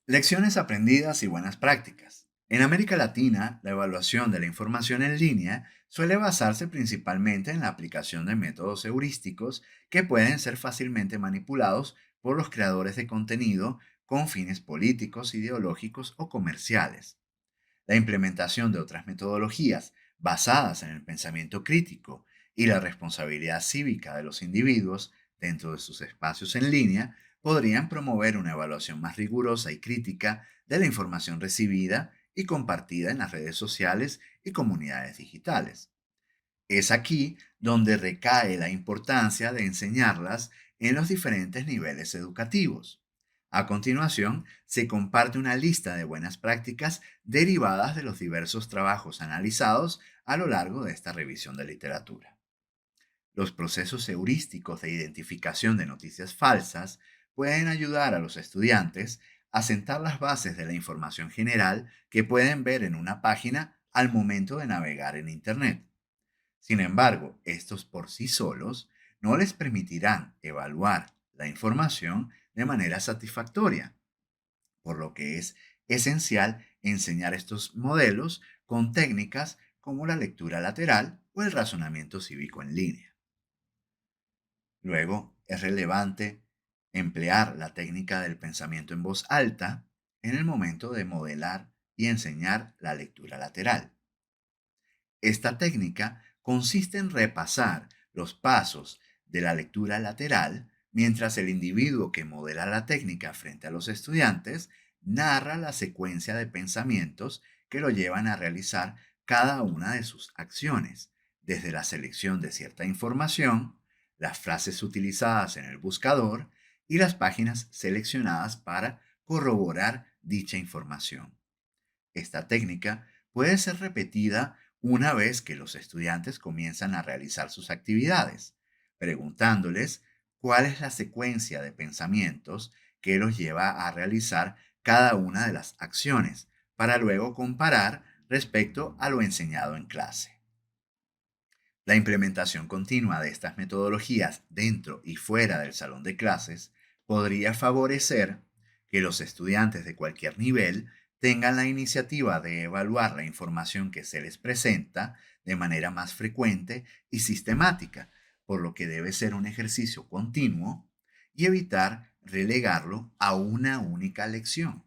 Lecciones aprendidas y buenas prácticas. En América Latina, la evaluación de la información en línea suele basarse principalmente en la aplicación de métodos heurísticos que pueden ser fácilmente manipulados por los creadores de contenido con fines políticos, ideológicos o comerciales. La implementación de otras metodologías basadas en el pensamiento crítico y la responsabilidad cívica de los individuos dentro de sus espacios en línea podrían promover una evaluación más rigurosa y crítica de la información recibida y compartida en las redes sociales y comunidades digitales. Es aquí donde recae la importancia de enseñarlas en los diferentes niveles educativos. A continuación, se comparte una lista de buenas prácticas derivadas de los diversos trabajos analizados a lo largo de esta revisión de literatura. Los procesos heurísticos de identificación de noticias falsas pueden ayudar a los estudiantes a sentar las bases de la información general que pueden ver en una página al momento de navegar en Internet. Sin embargo, estos por sí solos no les permitirán evaluar la información de manera satisfactoria, por lo que es esencial enseñar estos modelos con técnicas como la lectura lateral o el razonamiento cívico en línea. Luego, es relevante emplear la técnica del pensamiento en voz alta en el momento de modelar y enseñar la lectura lateral. Esta técnica consiste en repasar los pasos de la lectura lateral mientras el individuo que modela la técnica frente a los estudiantes narra la secuencia de pensamientos que lo llevan a realizar cada una de sus acciones, desde la selección de cierta información, las frases utilizadas en el buscador y las páginas seleccionadas para corroborar dicha información. Esta técnica puede ser repetida una vez que los estudiantes comienzan a realizar sus actividades, preguntándoles cuál es la secuencia de pensamientos que los lleva a realizar cada una de las acciones, para luego comparar respecto a lo enseñado en clase. La implementación continua de estas metodologías dentro y fuera del salón de clases podría favorecer que los estudiantes de cualquier nivel tengan la iniciativa de evaluar la información que se les presenta de manera más frecuente y sistemática, por lo que debe ser un ejercicio continuo y evitar relegarlo a una única lección.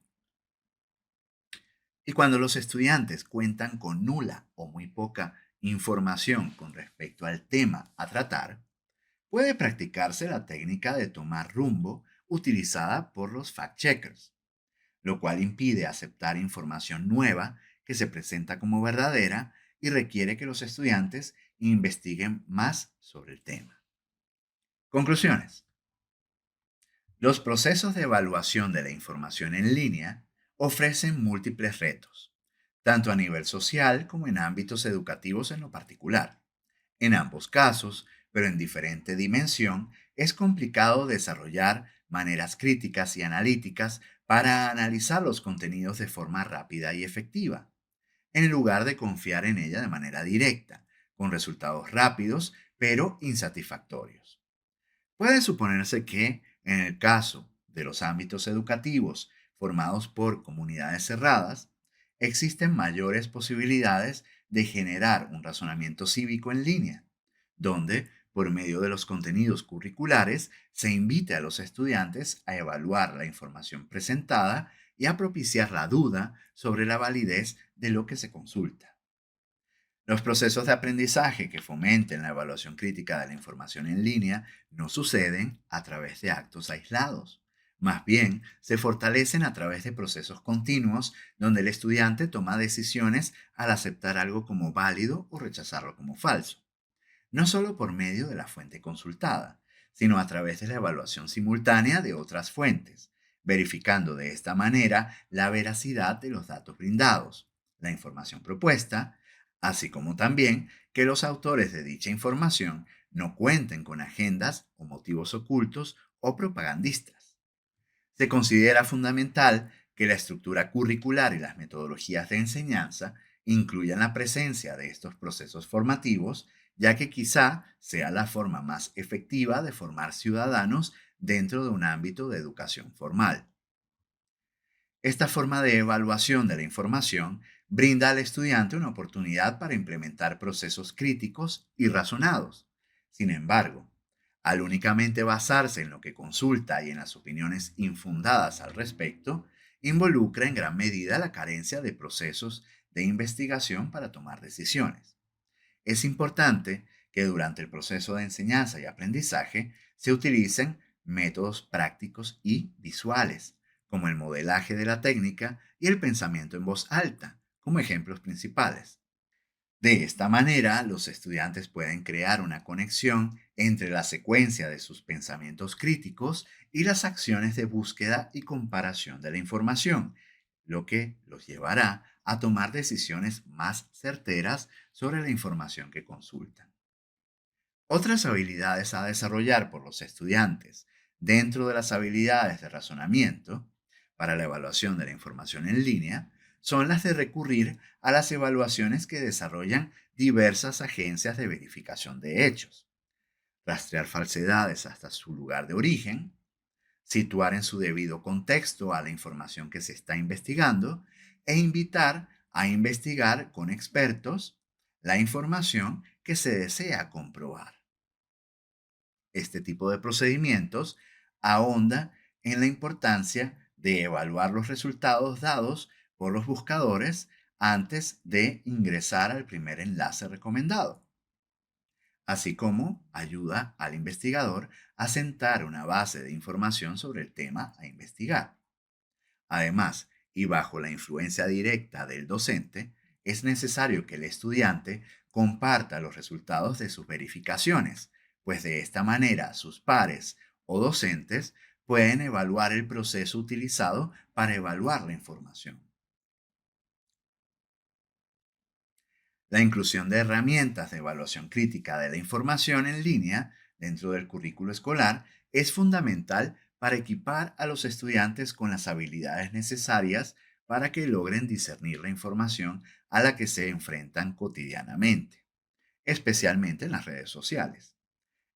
Y cuando los estudiantes cuentan con nula o muy poca información con respecto al tema a tratar, puede practicarse la técnica de tomar rumbo utilizada por los fact-checkers, lo cual impide aceptar información nueva que se presenta como verdadera y requiere que los estudiantes investiguen más sobre el tema. Conclusiones. Los procesos de evaluación de la información en línea ofrecen múltiples retos, tanto a nivel social como en ámbitos educativos en lo particular. En ambos casos, pero en diferente dimensión, es complicado desarrollar maneras críticas y analíticas para analizar los contenidos de forma rápida y efectiva, en lugar de confiar en ella de manera directa, con resultados rápidos pero insatisfactorios. Puede suponerse que, en el caso de los ámbitos educativos formados por comunidades cerradas, existen mayores posibilidades de generar un razonamiento cívico en línea, donde, por medio de los contenidos curriculares, se invite a los estudiantes a evaluar la información presentada y a propiciar la duda sobre la validez de lo que se consulta. Los procesos de aprendizaje que fomenten la evaluación crítica de la información en línea no suceden a través de actos aislados. Más bien, se fortalecen a través de procesos continuos donde el estudiante toma decisiones al aceptar algo como válido o rechazarlo como falso, no solo por medio de la fuente consultada, sino a través de la evaluación simultánea de otras fuentes, verificando de esta manera la veracidad de los datos brindados, la información propuesta, así como también que los autores de dicha información no cuenten con agendas o motivos ocultos o propagandistas. Se considera fundamental que la estructura curricular y las metodologías de enseñanza incluyan la presencia de estos procesos formativos, ya que quizá sea la forma más efectiva de formar ciudadanos dentro de un ámbito de educación formal. Esta forma de evaluación de la información brinda al estudiante una oportunidad para implementar procesos críticos y razonados. Sin embargo, al únicamente basarse en lo que consulta y en las opiniones infundadas al respecto, involucra en gran medida la carencia de procesos de investigación para tomar decisiones. Es importante que durante el proceso de enseñanza y aprendizaje se utilicen métodos prácticos y visuales, como el modelaje de la técnica y el pensamiento en voz alta, como ejemplos principales. De esta manera, los estudiantes pueden crear una conexión entre la secuencia de sus pensamientos críticos y las acciones de búsqueda y comparación de la información, lo que los llevará a tomar decisiones más certeras sobre la información que consultan. Otras habilidades a desarrollar por los estudiantes dentro de las habilidades de razonamiento para la evaluación de la información en línea son las de recurrir a las evaluaciones que desarrollan diversas agencias de verificación de hechos, rastrear falsedades hasta su lugar de origen, situar en su debido contexto a la información que se está investigando e invitar a investigar con expertos la información que se desea comprobar. Este tipo de procedimientos ahonda en la importancia de evaluar los resultados dados por los buscadores antes de ingresar al primer enlace recomendado, así como ayuda al investigador a sentar una base de información sobre el tema a investigar. Además, y bajo la influencia directa del docente, es necesario que el estudiante comparta los resultados de sus verificaciones, pues de esta manera sus pares o docentes pueden evaluar el proceso utilizado para evaluar la información. La inclusión de herramientas de evaluación crítica de la información en línea dentro del currículo escolar es fundamental para equipar a los estudiantes con las habilidades necesarias para que logren discernir la información a la que se enfrentan cotidianamente, especialmente en las redes sociales.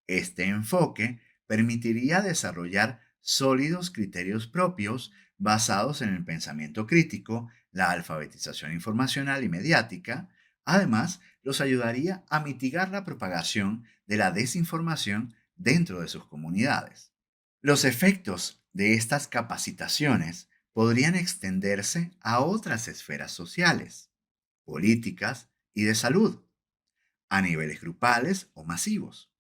Este enfoque permitiría desarrollar sólidos criterios propios basados en el pensamiento crítico, la alfabetización informacional y mediática. Además, los ayudaría a mitigar la propagación de la desinformación dentro de sus comunidades. Los efectos de estas capacitaciones podrían extenderse a otras esferas sociales, políticas y de salud, a niveles grupales o masivos,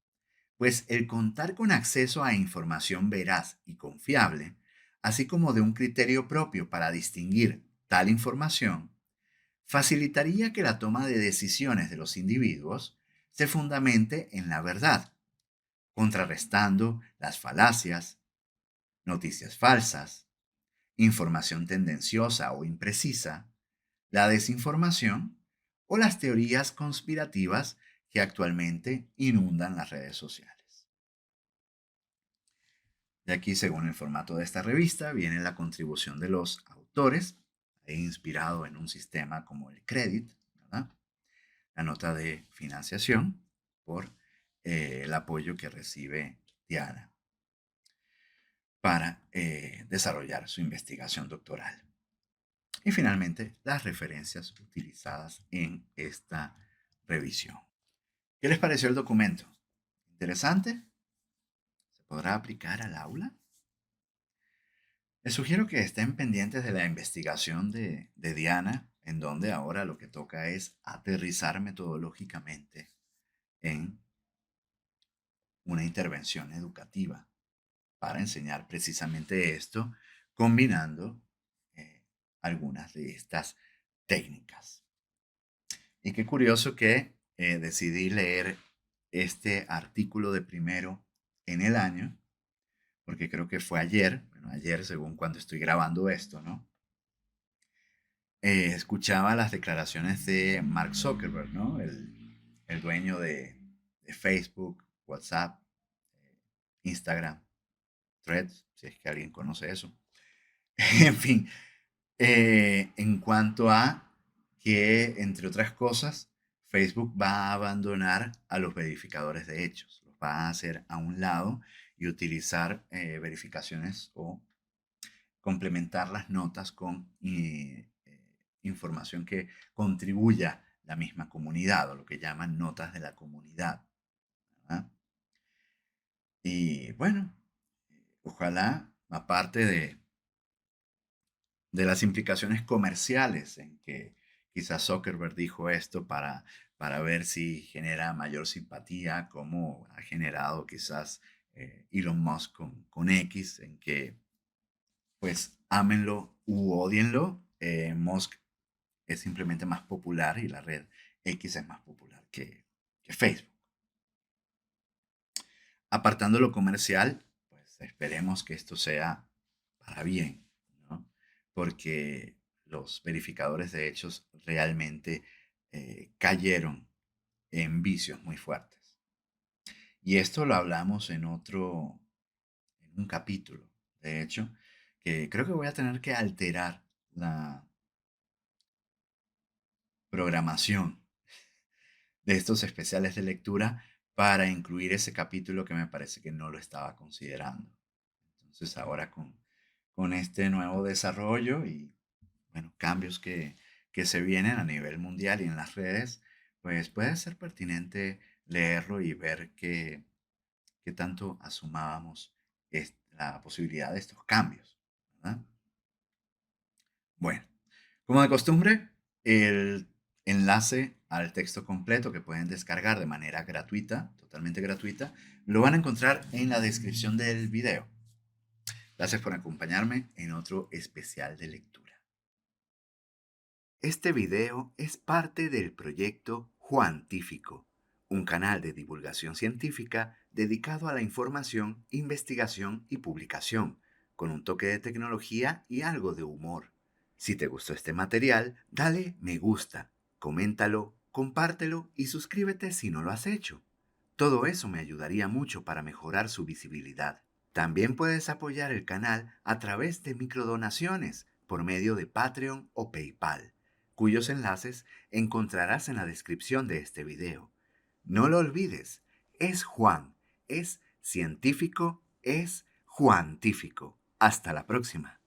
pues el contar con acceso a información veraz y confiable, así como de un criterio propio para distinguir tal información, facilitaría que la toma de decisiones de los individuos se fundamente en la verdad, contrarrestando las falacias, noticias falsas, información tendenciosa o imprecisa, la desinformación o las teorías conspirativas que actualmente inundan las redes sociales. De aquí, según el formato de esta revista, viene la contribución de los autores, inspirado en un sistema como el Credit, ¿verdad? La nota de financiación por el apoyo que recibe Diana para desarrollar su investigación doctoral. Y finalmente, las referencias utilizadas en esta revisión. ¿Qué les pareció el documento? ¿Interesante? ¿Se podrá aplicar al aula? Les sugiero que estén pendientes de la investigación de Diana, en donde ahora lo que toca es aterrizar metodológicamente en una intervención educativa para enseñar precisamente esto, combinando eh, algunas de estas técnicas. Y qué curioso que decidí leer este artículo de primero en el año, porque creo que fue ayer, bueno, ayer según cuando estoy grabando esto, ¿no? Escuchaba las declaraciones de Mark Zuckerberg, ¿no? El dueño de Facebook, WhatsApp, Instagram, Threads, si es que alguien conoce eso. En fin, en cuanto a que, entre otras cosas, Facebook va a abandonar a los verificadores de hechos, los va a hacer a un lado y utilizar verificaciones o complementar las notas con información que contribuya la misma comunidad o lo que llaman notas de la comunidad, ¿verdad? Y bueno, ojalá, aparte de las implicaciones comerciales en que quizás Zuckerberg dijo esto para ver si genera mayor simpatía, como ha generado quizás Elon Musk con X, en que pues ámenlo u odienlo, Musk es simplemente más popular y la red X es más popular que Facebook. Apartando lo comercial, pues esperemos que esto sea para bien, ¿no? Porque los verificadores de hechos realmente cayeron en vicios muy fuertes. Y esto lo hablamos en un capítulo, de hecho, que creo que voy a tener que alterar la programación de estos especiales de lectura para incluir ese capítulo que me parece que no lo estaba considerando. Entonces ahora con este nuevo desarrollo y bueno, cambios que se vienen a nivel mundial y en las redes, pues puede ser pertinente leerlo y ver qué tanto asumábamos la posibilidad de estos cambios, ¿verdad? Bueno, como de costumbre, el enlace al texto completo que pueden descargar de manera gratuita, totalmente gratuita, lo van a encontrar en la descripción del video. Gracias por acompañarme en otro especial de lectura. Este video es parte del proyecto Juantífico, un canal de divulgación científica dedicado a la información, investigación y publicación, con un toque de tecnología y algo de humor. Si te gustó este material, dale me gusta, coméntalo, compártelo y suscríbete si no lo has hecho. Todo eso me ayudaría mucho para mejorar su visibilidad. También puedes apoyar el canal a través de microdonaciones por medio de Patreon o PayPal, cuyos enlaces encontrarás en la descripción de este video. No lo olvides, es Juan, es científico, es Juantífico. Hasta la próxima.